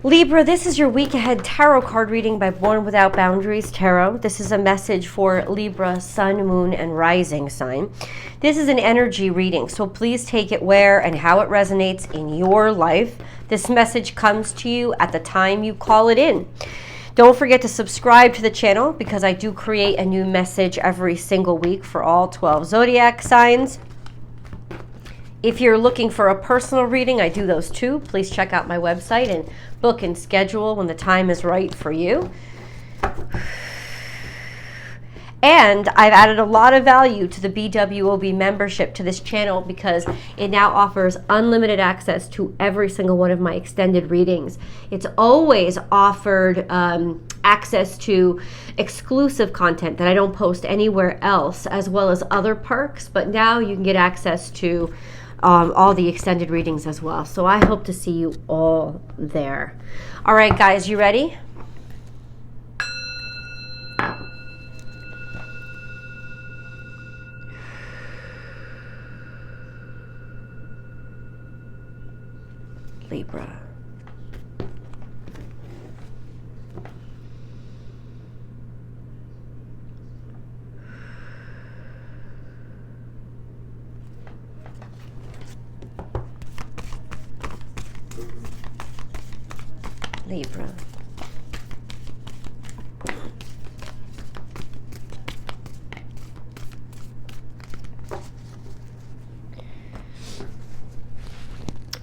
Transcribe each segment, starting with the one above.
Libra, this is your week ahead tarot card reading by Born Without Boundaries Tarot. This is a message for Libra, Sun, Moon, and Rising sign. This is an energy reading, so please take it where and how it resonates in your life. This message comes to you at the time you call it in. Don't forget to subscribe to the channel because I do create a new message every single week for all 12 zodiac signs. If you're looking for a personal reading, I do those too. Please check out my website and book and schedule when the time is right for you. And I've added a lot of value to the BWOB membership to this channel because it now offers unlimited access to every single one of my extended readings. It's always offered access to exclusive content that I don't post anywhere else, as well as other perks, but now you can get access to all the extended readings as well. So I hope to see you all there. All right, guys, you ready? Libra. Libra.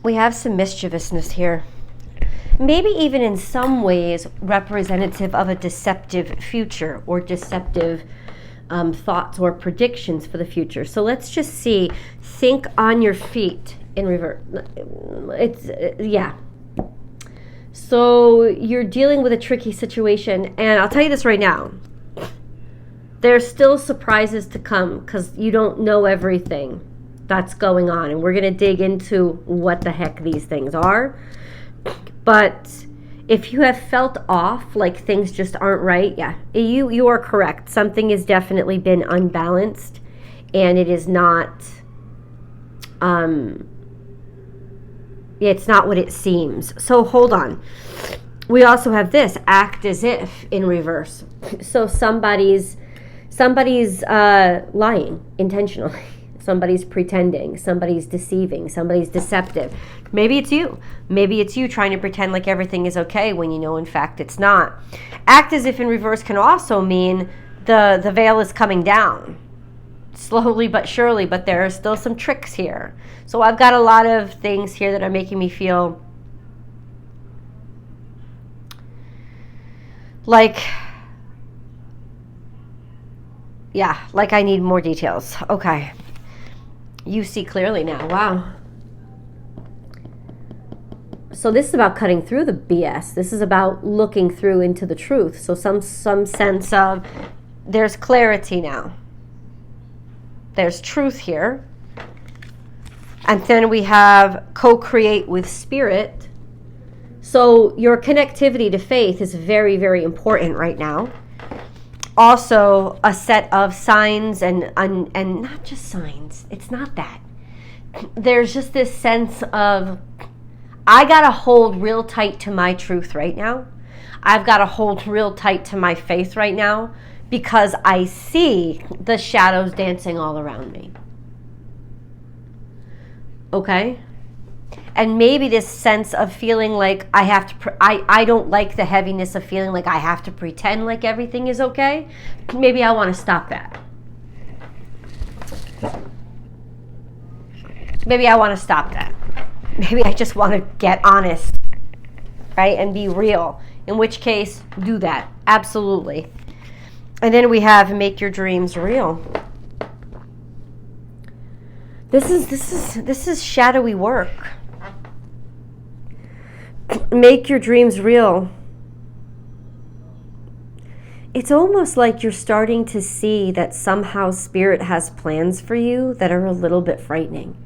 We have some mischievousness here. Maybe even in some ways representative of a deceptive future or deceptive thoughts or predictions for the future. So let's just see. Think on your feet in reverse. Yeah. So you're dealing with a tricky situation, and I'll tell you this right now. There's still surprises to come because you don't know everything that's going on, and we're going to dig into what the heck these things are. But if you have felt off, like things just aren't right, yeah, you are correct. Something has definitely been unbalanced, and it is not it's not what it seems. So hold on. We also have this, act as if in reverse. So somebody's lying intentionally. Somebody's pretending, somebody's deceiving, somebody's deceptive. Maybe it's you. Maybe it's you trying to pretend like everything is okay when you know in fact it's not. Act as if in reverse can also mean the veil is coming down. Slowly but surely, but there are still some tricks here. So I've got a lot of things here that are making me feel like, yeah, like I need more details. Okay. You see clearly now. Wow. So this is about cutting through the BS. This is about looking through into the truth. So some sense of there's clarity now. There's truth here. And then we have co-create with spirit. So your connectivity to faith is very, very important right now. Also a set of signs and not just signs. It's not that. There's just this sense of I got to hold real tight to my truth right now. I've got to hold real tight to my faith right now because I see the shadows dancing all around me. Okay? And maybe this sense of feeling like I have to, I don't like the heaviness of feeling like I have to pretend like everything is okay. Maybe I want to stop that. Maybe I want to stop that. Maybe I just want to get honest, right? And be real. In which case, do that. Absolutely. And then we have make your dreams real. This is shadowy work. Make your dreams real. It's almost like you're starting to see that somehow spirit has plans for you that are a little bit frightening.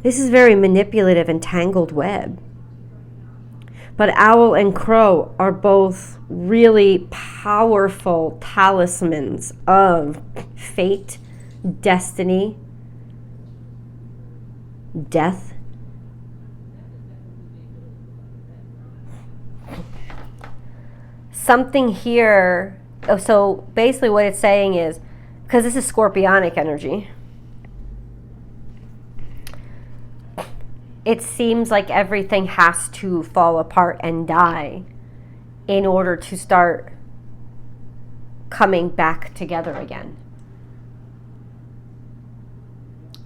This is very manipulative and tangled web. But owl and crow are both really powerful talismans of fate, destiny, death. Something here, so basically what it's saying is, because this is scorpionic energy, it seems like everything has to fall apart and die in order to start coming back together again.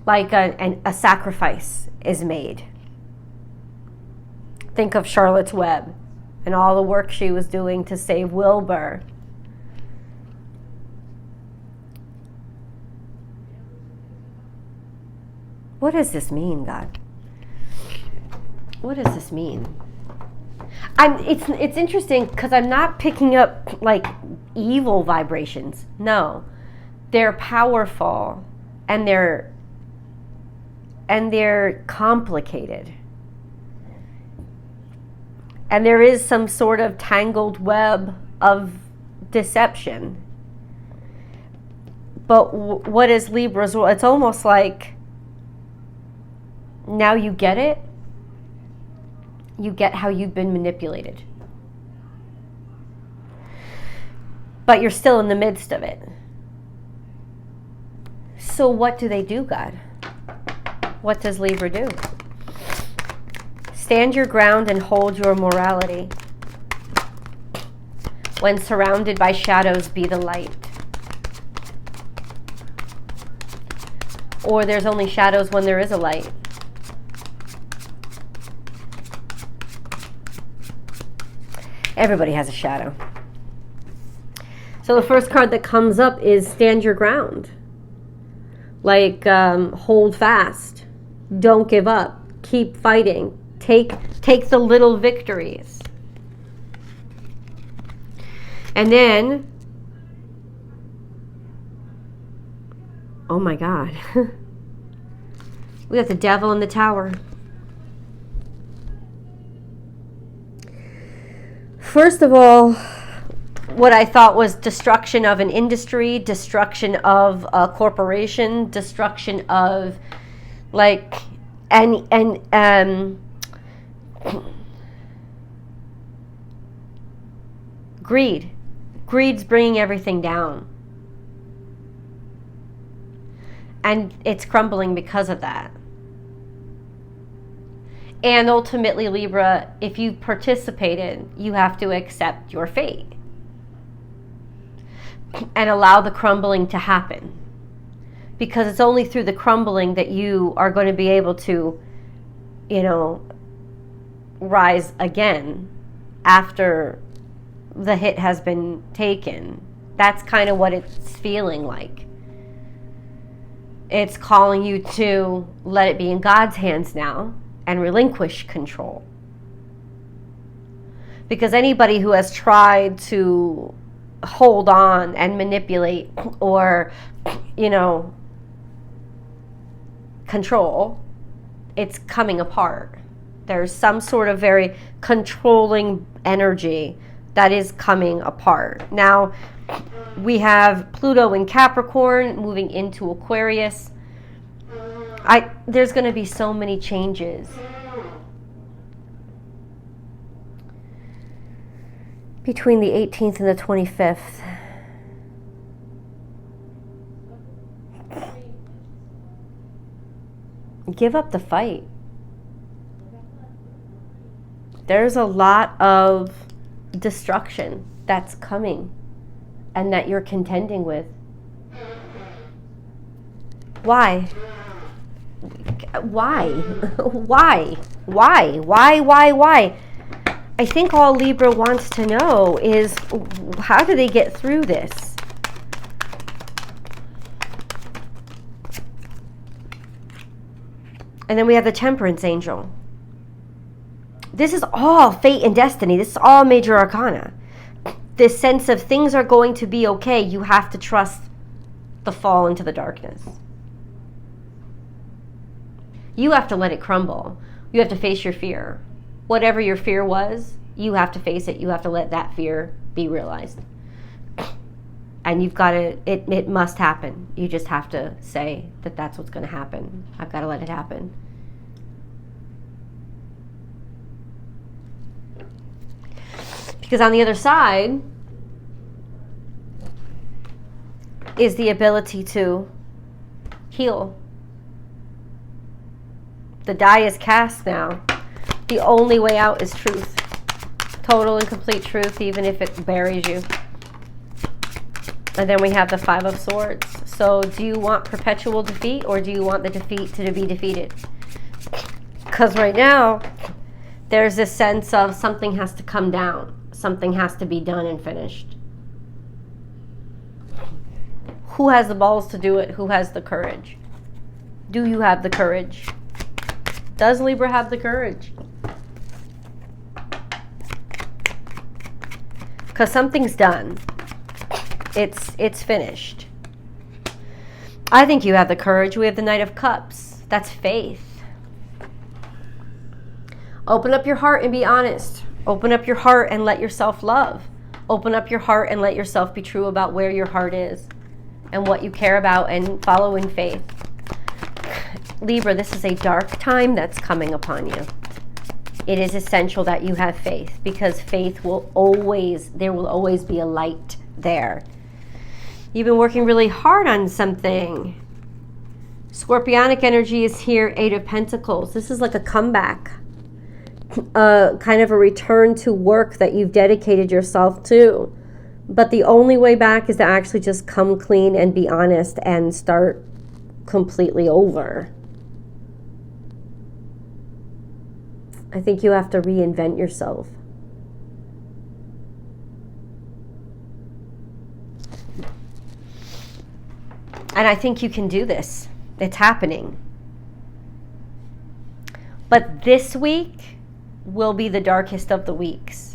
Like a sacrifice is made. Think of Charlotte's Web and all the work she was doing to save Wilbur. What does this mean, God? What does this mean? It's interesting because I'm not picking up like evil vibrations. No, they're powerful and they're complicated. And there is some sort of tangled web of deception. But what is Libra's role? It's almost like now you get it. You get how you've been manipulated. But you're still in the midst of it. So what do they do, God? What does Libra do? Stand your ground and hold your morality. When surrounded by shadows, be the light. Or there's only shadows when there is a light. Everybody has a shadow. So the first card that comes up is stand your ground. Like hold fast. Don't give up. Keep fighting. Take the little victories. And then, oh my God. We have the devil in the tower. First of all, what I thought was destruction of an industry, destruction of a corporation, destruction of like greed. Greed's bringing everything down. And it's crumbling because of that. And ultimately, Libra, if you participated, you have to accept your fate and allow the crumbling to happen. Because it's only through the crumbling that you are going to be able to, rise again after the hit has been taken. That's kind of what it's feeling like. It's calling you to let it be in God's hands now and relinquish control. Because anybody who has tried to hold on and manipulate or, control, it's coming apart. There's some sort of very controlling energy that is coming apart. Now, we have Pluto in Capricorn moving into Aquarius. There's going to be so many changes. Between the 18th and the 25th. Give up the fight. There's a lot of destruction that's coming and that you're contending with. Why? Why? Why? I think all Libra wants to know is, how do they get through this? And then we have the Temperance Angel. This is all fate and destiny. This is all major arcana. This sense of things are going to be okay. You have to trust the fall into the darkness. You have to let it crumble. You have to face your fear. whatever your fear was, you have to face it. You have to let that fear be realized. And you've got to, it must happen. You just have to say that that's what's going to happen. I've got to let it happen. Because on the other side is the ability to heal. The die is cast now. The only way out is truth. Total and complete truth, even if it buries you. And then we have the Five of Swords. So do you want perpetual defeat, or do you want the defeat to be defeated? Because right now, there's this sense of something has to come down. Something has to be done and finished. Who has the balls to do it? Who has the courage? Do you have the courage? Does Libra have the courage? Because something's done. It's finished. I think you have the courage. We have the Knight of Cups. That's faith. Open up your heart and be honest. Open up your heart and let yourself love. Open up your heart and let yourself be true about where your heart is and what you care about, and follow in faith. Libra, this is a dark time that's coming upon you. It is essential that you have faith, because faith will always, there will always be a light there. You've been working really hard on something. Scorpionic energy is here, Eight of Pentacles. This is like a comeback, kind of a return to work that you've dedicated yourself to. But the only way back is to actually just come clean and be honest and start completely over. I think you have to reinvent yourself. And I think you can do this. It's happening. But this week will be the darkest of the weeks.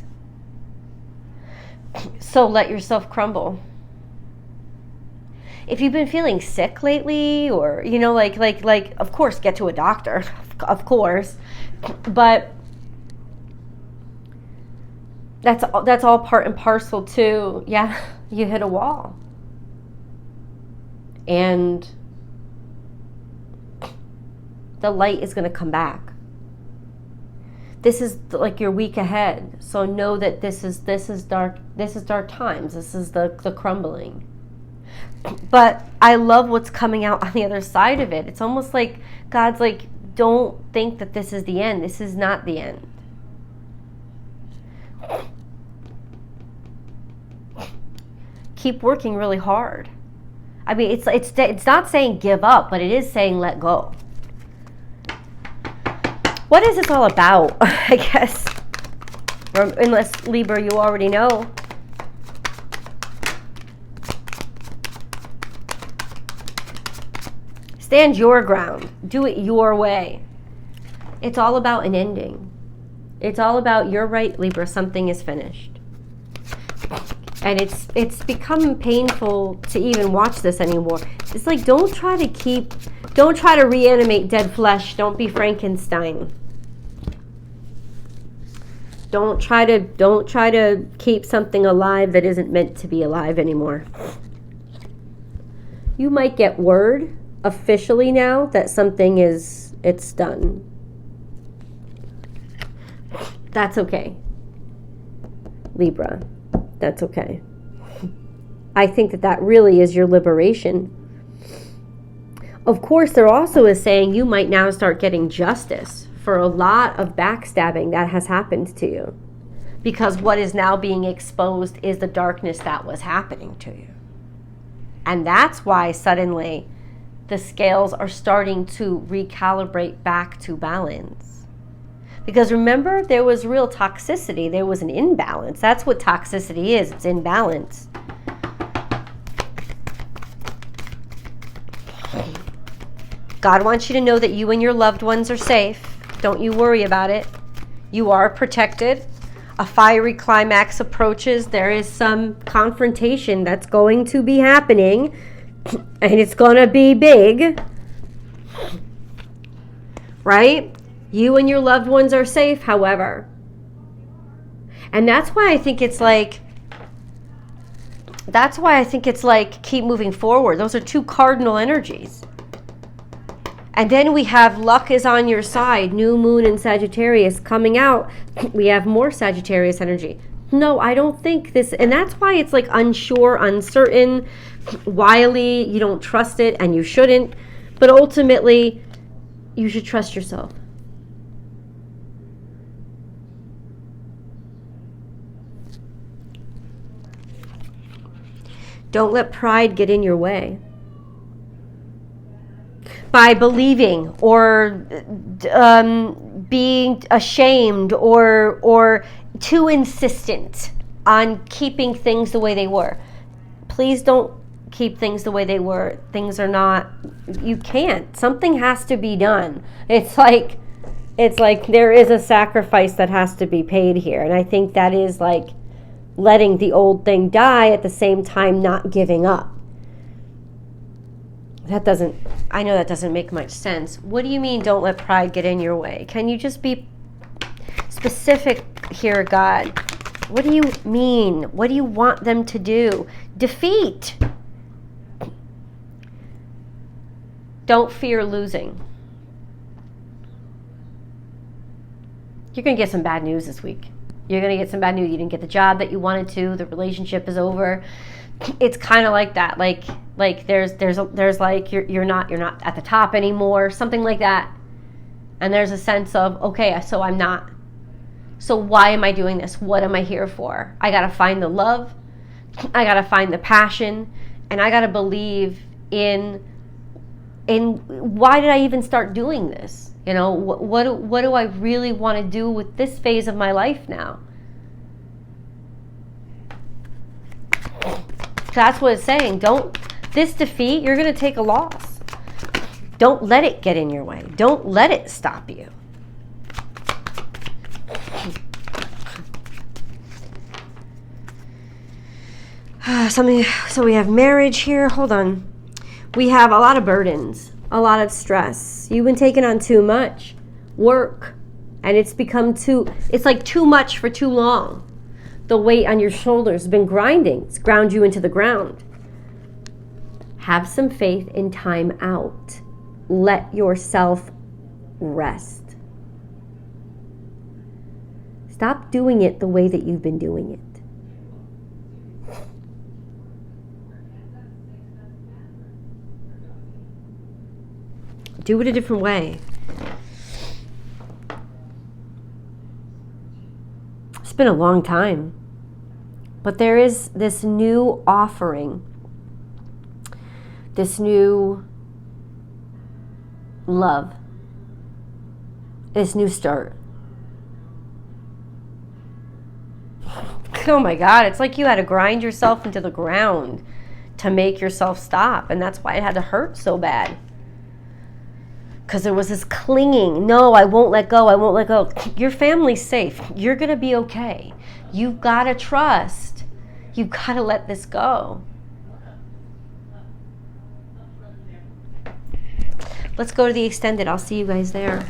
So let yourself crumble. If you've been feeling sick lately, or, you know, like, of course, get to a doctor, of course. But that's all part and parcel to, yeah, you hit a wall. And the light is going to come back. This is like your week ahead. So know that this is dark. This is dark times. This is the crumbling. But I love what's coming out on the other side of it. It's almost like God's like, don't think that this is the end. This is not the end. Keep working really hard. I mean, it's not saying give up, but it is saying let go. What is this all about? I guess, unless Libra, you already know. Stand your ground. Do it your way. It's all about an ending. It's all about, you're right, Libra, something is finished. And it's become painful to even watch this anymore. It's like, don't try to reanimate dead flesh. Don't be Frankenstein. Don't try to keep something alive that isn't meant to be alive anymore. You might get word officially now that something it's done. That's okay, Libra. That's okay. I think that really is your liberation. Of course, there also is saying you might now start getting justice for a lot of backstabbing that has happened to you. Because what is now being exposed is the darkness that was happening to you. And that's why suddenly the scales are starting to recalibrate back to balance. Because remember, there was real toxicity. There was an imbalance. That's what toxicity is. It's imbalance. God wants you to know that you and your loved ones are safe. Don't you worry about it. You are protected. A fiery climax approaches. There is some confrontation that's going to be happening. And it's going to be big. Right? You and your loved ones are safe, however. And that's why I think it's like, keep moving forward. Those are two cardinal energies. And then we have luck is on your side, new moon in Sagittarius coming out. We have more Sagittarius energy. No, I don't think this, and that's why it's like unsure, uncertain, wily, you don't trust it, and you shouldn't. But ultimately, you should trust yourself. Don't let pride get in your way. By believing or being ashamed or too insistent on keeping things the way they were. Please don't keep things the way they were. Things are not, you can't. Something has to be done. It's like there is a sacrifice that has to be paid here. And I think that is like letting the old thing die at the same time not giving up. I know that doesn't make much sense. What do you mean don't let pride get in your way? Can you just be specific here, God? What do you mean? What do you want them to do? Defeat. Don't fear losing. You're going to get some bad news this week. You're going to get some bad news. You didn't get the job that you wanted to. The relationship is over. It's kind of like that. Like there's like you're not at the top anymore, something like that. And there's a sense of, okay, so I'm not. So why am I doing this? What am I here for? I got to find the love. I got to find the passion, and I got to believe in why did I even start doing this? You know, what do I really want to do with this phase of my life now? That's what it's saying. This defeat, you're going to take a loss. Don't let it get in your way. Don't let it stop you. So we have marriage here. Hold on. We have a lot of burdens, a lot of stress. You've been taking on too much work, and it's like too much for too long. The weight on your shoulders has been grinding. It's ground you into the ground. Have some faith in time out. Let yourself rest. Stop doing it the way that you've been doing it. Do it a different way. It's been a long time. But there is this new offering, this new love, this new start. Oh my God, it's like you had to grind yourself into the ground to make yourself stop. And that's why it had to hurt so bad. Because there was this clinging. No, I won't let go. I won't let go. Your family's safe. You're going to be okay. You've got to trust. You've got to let this go. Let's go to the extended. I'll see you guys there.